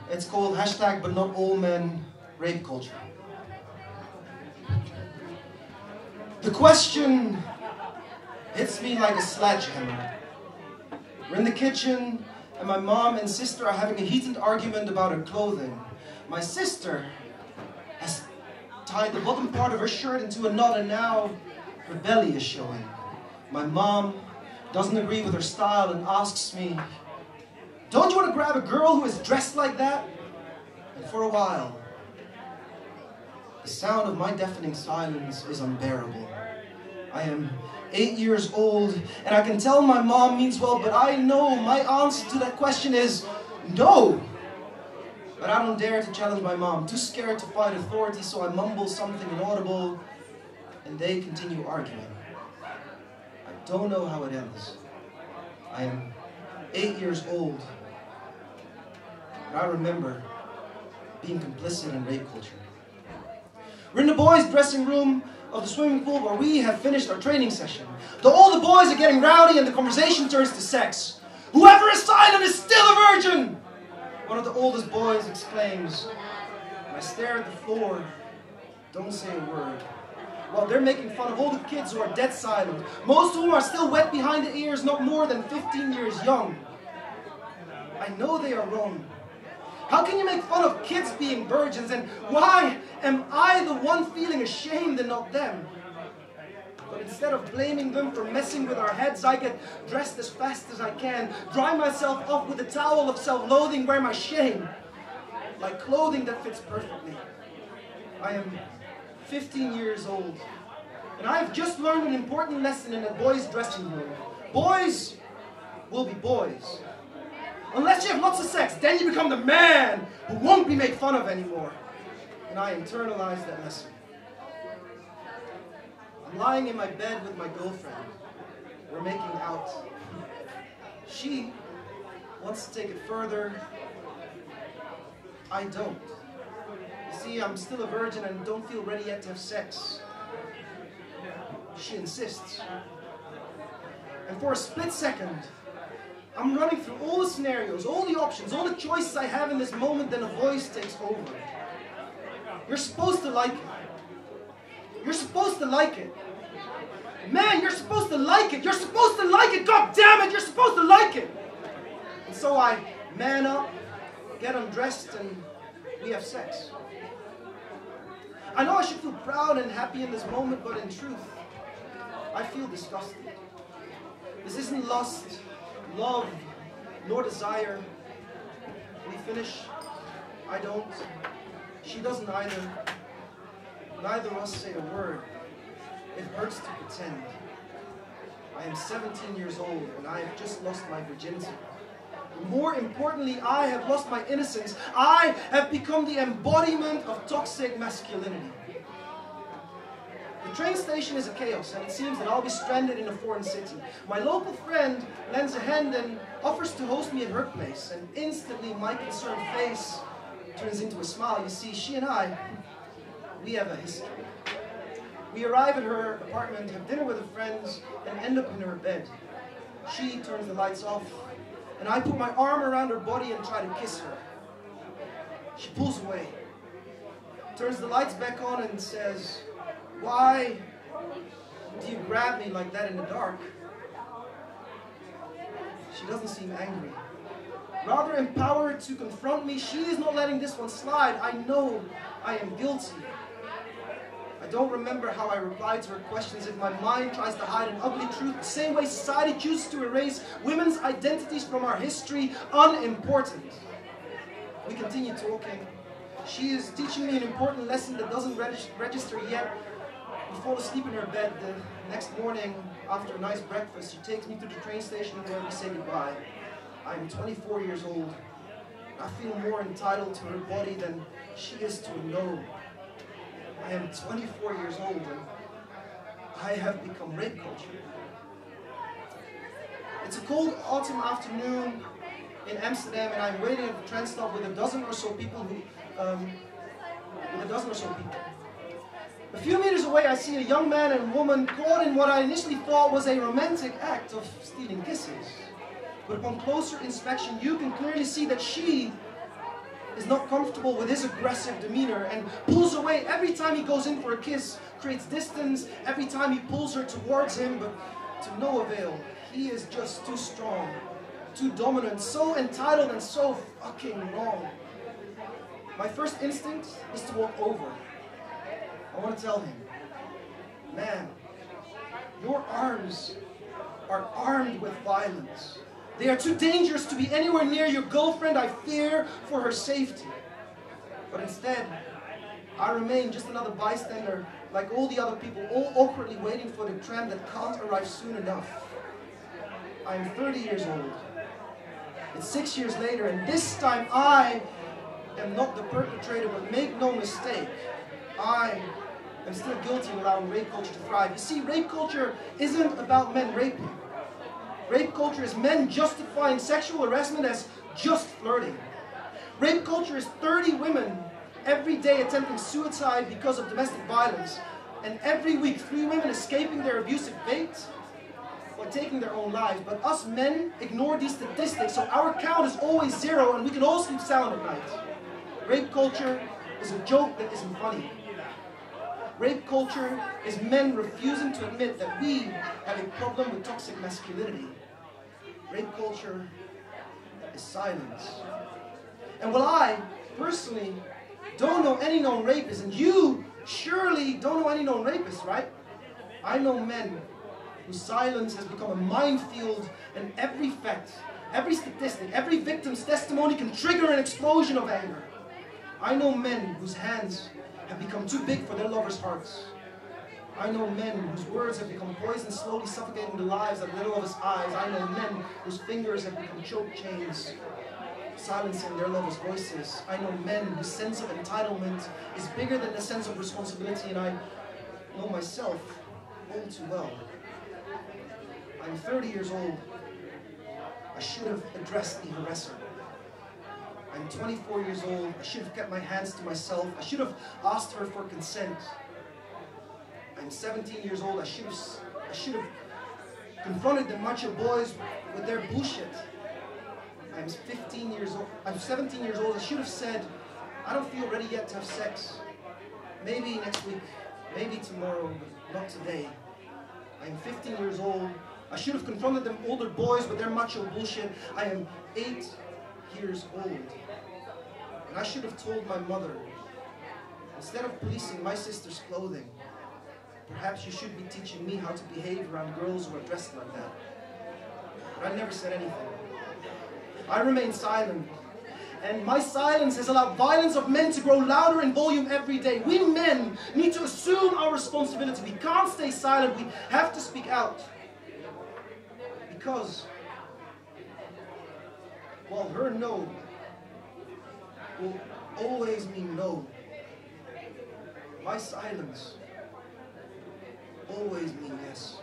It's called hashtag but not all men rape culture. The question hits me like a sledgehammer. We're in the kitchen and my mom and sister are having a heated argument about her clothing. My sister has tied the bottom part of her shirt into a knot and now her belly is showing. My mom doesn't agree with her style and asks me, "Don't you want to grab a girl who is dressed like that?" And for a while, the sound of my deafening silence is unbearable. I am 8 years old and I can tell my mom means well, but I know my answer to that question is no. But I don't dare to challenge my mom, too scared to fight authority, so I mumble something inaudible and they continue arguing. I don't know how it ends. I am 8 years old, and I remember being complicit in rape culture. We're in the boys' dressing room of the swimming pool where we have finished our training session. All the boys are getting rowdy and the conversation turns to sex. "Whoever is silent is still a virgin!" One of the oldest boys exclaims. And I stare at the floor, don't say a word. While they're making fun of all the kids who are dead silent, most of whom are still wet behind the ears, not more than 15 years young. I know they are wrong. How can you make fun of kids being virgins, and why am I the one feeling ashamed and not them? But instead of blaming them for messing with our heads, I get dressed as fast as I can, dry myself off with a towel of self-loathing, wear my shame, like clothing that fits perfectly. I am 15 years old, and I have just learned an important lesson in a boys' dressing room. Boys will be boys. Unless you have lots of sex, then you become the man who won't be made fun of anymore. And I internalized that lesson. I'm lying in my bed with my girlfriend. We're making out. She wants to take it further. I don't. You see, I'm still a virgin and don't feel ready yet to have sex. She insists. And for a split second, I'm running through all the scenarios, all the options, all the choices I have in this moment, then a voice takes over. You're supposed to like it. You're supposed to like it. Man, you're supposed to like it. You're supposed to like it. God damn it, you're supposed to like it. And so I man up, get undressed, and we have sex. I know I should feel proud and happy in this moment, but in truth, I feel disgusted. This isn't lust, love, nor desire. We finish. I don't. She doesn't either. Neither of us say a word. It hurts to pretend. I am 17 years old and I have just lost my virginity. More importantly, I have lost my innocence. I have become the embodiment of toxic masculinity. The train station is a chaos, and it seems that I'll be stranded in a foreign city. My local friend lends a hand and offers to host me at her place, and instantly my concerned face turns into a smile. You see, she and I, we have a history. We arrive at her apartment, have dinner with her friends, and end up in her bed. She turns the lights off, and I put my arm around her body and try to kiss her. She pulls away, turns the lights back on and says, "Why do you grab me like that in the dark?" She doesn't seem angry. Rather empowered to confront me, she is not letting this one slide. I know I am guilty. I don't remember how I replied to her questions. If my mind tries to hide an ugly truth, the same way society chooses to erase women's identities from our history, unimportant. We continue talking. She is teaching me an important lesson that doesn't register yet. We fall asleep in her bed. The next morning, after a nice breakfast, she takes me to the train station where we say goodbye. I'm 24 years old. I feel more entitled to her body than she is to a no. I am 24 years old and I have become rape culture. It's a cold autumn afternoon in Amsterdam and I'm waiting at the train stop with a dozen or so people A few meters away I see a young man and woman caught in what I initially thought was a romantic act of stealing kisses. But upon closer inspection you can clearly see that she is not comfortable with his aggressive demeanor and pulls away every time he goes in for a kiss, creates distance every time he pulls her towards him, but to no avail. He is just too strong, too dominant, so entitled and so fucking wrong. My first instinct is to walk over. I want to tell him, man, your arms are armed with violence. They are too dangerous to be anywhere near your girlfriend. I fear for her safety. But instead, I remain just another bystander, like all the other people, all awkwardly waiting for the tram that can't arrive soon enough. I am 30 years old. It's 6 years later, and this time I am not the perpetrator, but make no mistake, I am still guilty of allowing rape culture to thrive. You see, rape culture isn't about men raping. Rape culture is men justifying sexual harassment as just flirting. Rape culture is 30 women every day attempting suicide because of domestic violence, and every week 3 women escaping their abusive fate or taking their own lives. But us men ignore these statistics, so our count is always 0 and we can all sleep sound at night. Rape culture is a joke that isn't funny. Rape culture is men refusing to admit that we have a problem with toxic masculinity. Rape culture is silence. And while I, personally, don't know any known rapists, and you surely don't know any known rapists, right? I know men whose silence has become a minefield, and every fact, every statistic, every victim's testimony can trigger an explosion of anger. I know men whose hands have become too big for their lovers' hearts. I know men whose words have become poison, slowly suffocating the lives at little of his eyes. I know men whose fingers have become choke chains, silencing their lovers' voices. I know men whose sense of entitlement is bigger than the sense of responsibility, and I know myself all too well. I'm 30 years old. I should have addressed the harasser. I'm 24 years old. I should have kept my hands to myself. I should have asked her for consent. I'm 17 years old. I should have confronted the macho boys with their bullshit. I'm 15 years old. I'm 17 years old. I should have said, I don't feel ready yet to have sex. Maybe next week, maybe tomorrow, but not today. I'm 15 years old. I should have confronted them older boys with their macho bullshit. I am 8 years old. And I should have told my mother, instead of policing my sister's clothing, perhaps you should be teaching me how to behave around girls who are dressed like that. But I never said anything. I remained silent. And my silence has allowed violence of men to grow louder in volume every day. We men need to assume our responsibility. We can't stay silent. We have to speak out. Because, well, her no will always mean no. My silence always means yes.